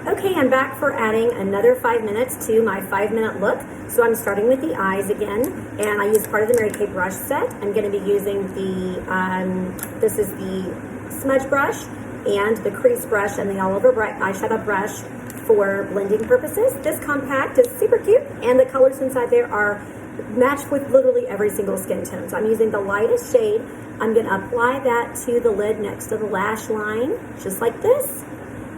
Okay, I'm back for adding another 5 minutes to my 5-minute look. So I'm starting with the eyes again, and I use part of the Mary Kay brush set. I'm going to be using the, this is the smudge brush and the crease brush and the all over eyeshadow brush for blending purposes. This compact is super cute, and the colors inside there are matched with literally every single skin tone. So I'm using the lightest shade. I'm going to apply that to the lid next to the lash line, just like this.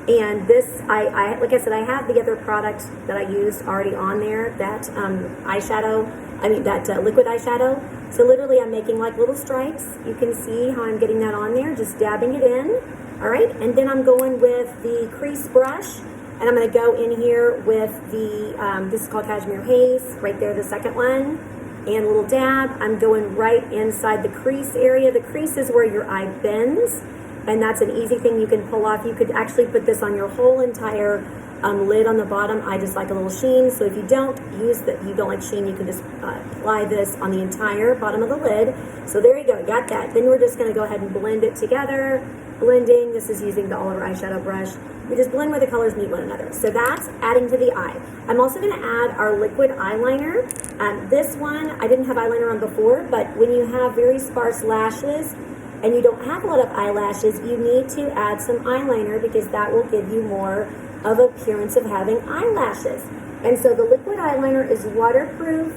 And this, like I said, I have the other product that I used already on there, that liquid eyeshadow. So literally I'm making like little stripes. You can see how I'm getting that on there, just dabbing it in. All right, and then I'm going with the crease brush, and I'm gonna go in here with the, this is called Cashmere Haze, right there, the second one, and a little dab. I'm going right inside the crease area. The crease is where your eye bends. And that's an easy thing you can pull off. You could actually put this on your whole entire lid on the bottom. I just like a little sheen. So if you don't like sheen, you can just apply this on the entire bottom of the lid. So there you go, got that. Then we're just gonna go ahead and blend it together. Blending, this is using the all over eyeshadow brush. We just blend where the colors meet one another. So that's adding to the eye. I'm also gonna add our liquid eyeliner. This one, I didn't have eyeliner on before, but when you have very sparse lashes, and you don't have a lot of eyelashes, you need to add some eyeliner because that will give you more of appearance of having eyelashes. And so the liquid eyeliner is waterproof,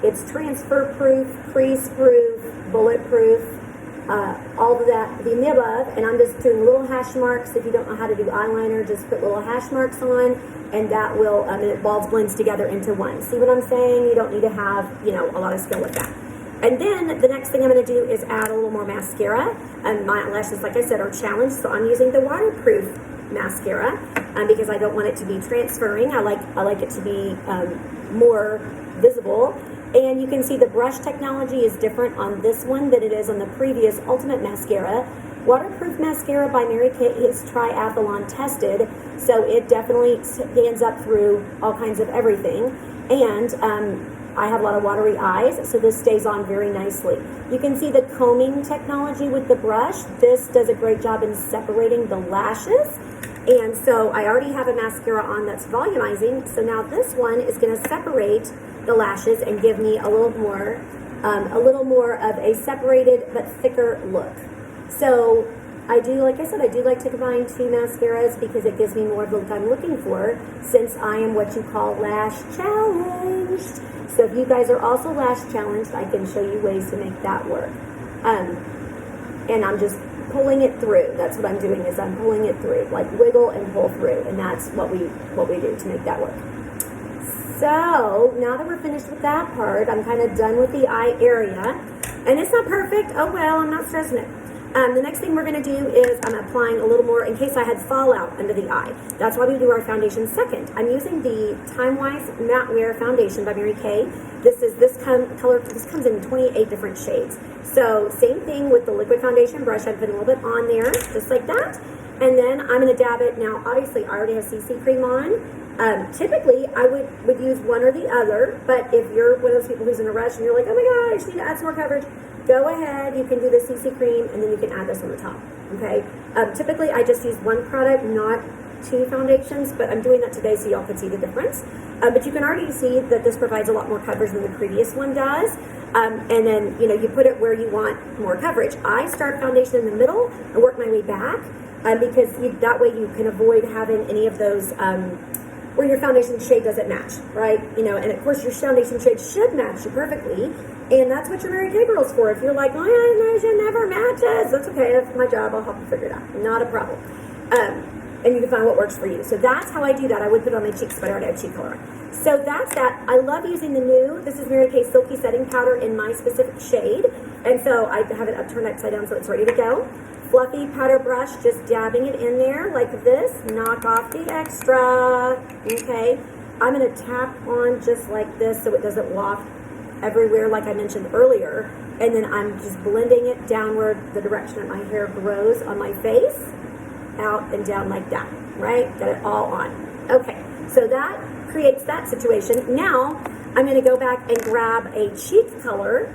it's transfer proof, crease proof, bulletproof, all of that, the above. And I'm just doing little hash marks. If you don't know how to do eyeliner, just put little hash marks on, and that will, and it blends together into one. See what I'm saying? You don't need to have, a lot of skill with that. And then the next thing I'm going to do is add a little more mascara. And my eyelashes, like I said, are challenged, so I'm using the waterproof mascara because I don't want it to be transferring. I like it to be more visible. And you can see the brush technology is different on this one than it is on the previous Ultimate Mascara. Waterproof mascara by Mary Kay is triathlon tested, so it definitely stands up through all kinds of everything. And I have a lot of watery eyes, so this stays on very nicely. You can see the combing technology with the brush. This does a great job in separating the lashes. And so I already have a mascara on that's volumizing, so now this one is going to separate the lashes and give me a little more of a separated but thicker look. So like I said, I do like to combine two mascaras because it gives me more of the look I'm looking for, since I am what you call lash challenged. So if you guys are also lash challenged, I can show you ways to make that work. And I'm just pulling it through. That's what I'm doing, is I'm pulling it through, like wiggle and pull through, and that's what we do to make that work. So now that we're finished with that part, I'm kind of done with the eye area, and it's not perfect. Oh well, I'm not stressing it. The next thing we're going to do is I'm applying a little more in case I had fallout under the eye. That's why we do our foundation second. I'm using the Time Wise Matte Wear Foundation by Mary Kay. This comes in 28 different shades. So same thing with the liquid foundation brush. I put a little bit on there, just like that. And then I'm going to dab it. Now, obviously, I already have CC cream on. Typically, I would use one or the other. But if you're one of those people who's in a rush and you're like, oh my gosh, I need to add some more coverage, go ahead, you can do the CC cream, and then you can add this on the top, okay? Typically, I just use one product, not two foundations, but I'm doing that today so y'all can see the difference. But you can already see that this provides a lot more coverage than the previous one does. And then, you put it where you want more coverage. I start foundation in the middle and work my way back because that way you can avoid having any of those where your foundation shade doesn't match, right? And of course your foundation shade should match you perfectly. And that's what your Mary Kay girl's for. If you're like, oh, it never matches, that's okay. That's my job. I'll help you figure it out. Not a problem. And you can find what works for you. So that's how I do that. I would put it on my cheeks, but I already have cheek color on. So that's that. I love using the new, this is Mary Kay Silky Setting Powder in my specific shade. And so I have it turned upside down so it's ready to go. Fluffy powder brush, just dabbing it in there like this. Knock off the extra. Okay. I'm going to tap on just like this so it doesn't waft everywhere like I mentioned earlier, and then I'm just blending it downward the direction that my hair grows on my face, out and down like that, right? Got it all on. Okay, so that creates that situation. Now I'm going to go back and grab a cheek color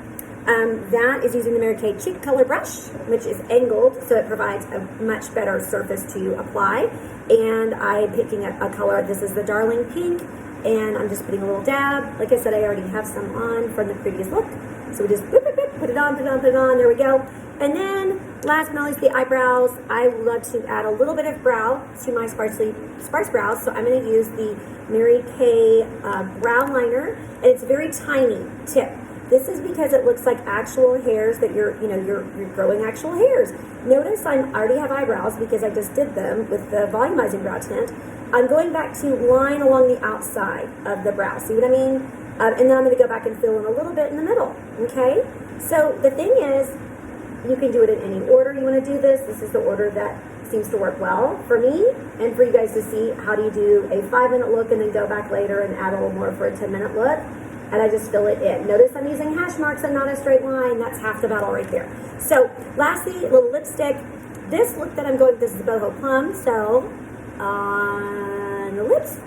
That is using the Mary Kay Cheek Color Brush, which is angled, so it provides a much better surface to apply. And I'm picking a color. This is the Darling Pink, and I'm just putting a little dab. Like I said, I already have some on from the previous look. So we just boop, boop, boop, put it on, put it on, put it on. There we go. And then, last but not least, the eyebrows. I love to add a little bit of brow to my sparse brows. So I'm going to use the Mary Kay brow liner, and it's a very tiny tip. This is because it looks like actual hairs that you're growing actual hairs. Notice I already have eyebrows because I just did them with the volumizing brow tint. I'm going back to line along the outside of the brow. See what I mean? And then I'm going to go back and fill in a little bit in the middle. Okay? So the thing is, you can do it in any order you want to do this. This is the order that seems to work well for me and for you guys to see how do you do a 5-minute look and then go back later and add a little more for a 10-minute look. And I just fill it in. Notice I'm using hash marks and not a straight line. That's half the battle right there. So lastly, a little lipstick. This look that I'm going, this is the Boho Plum. So on the lips,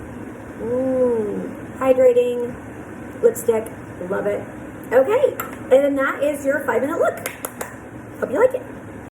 hydrating lipstick. Love it. Okay, and then that is your 5-minute look. Hope you like it.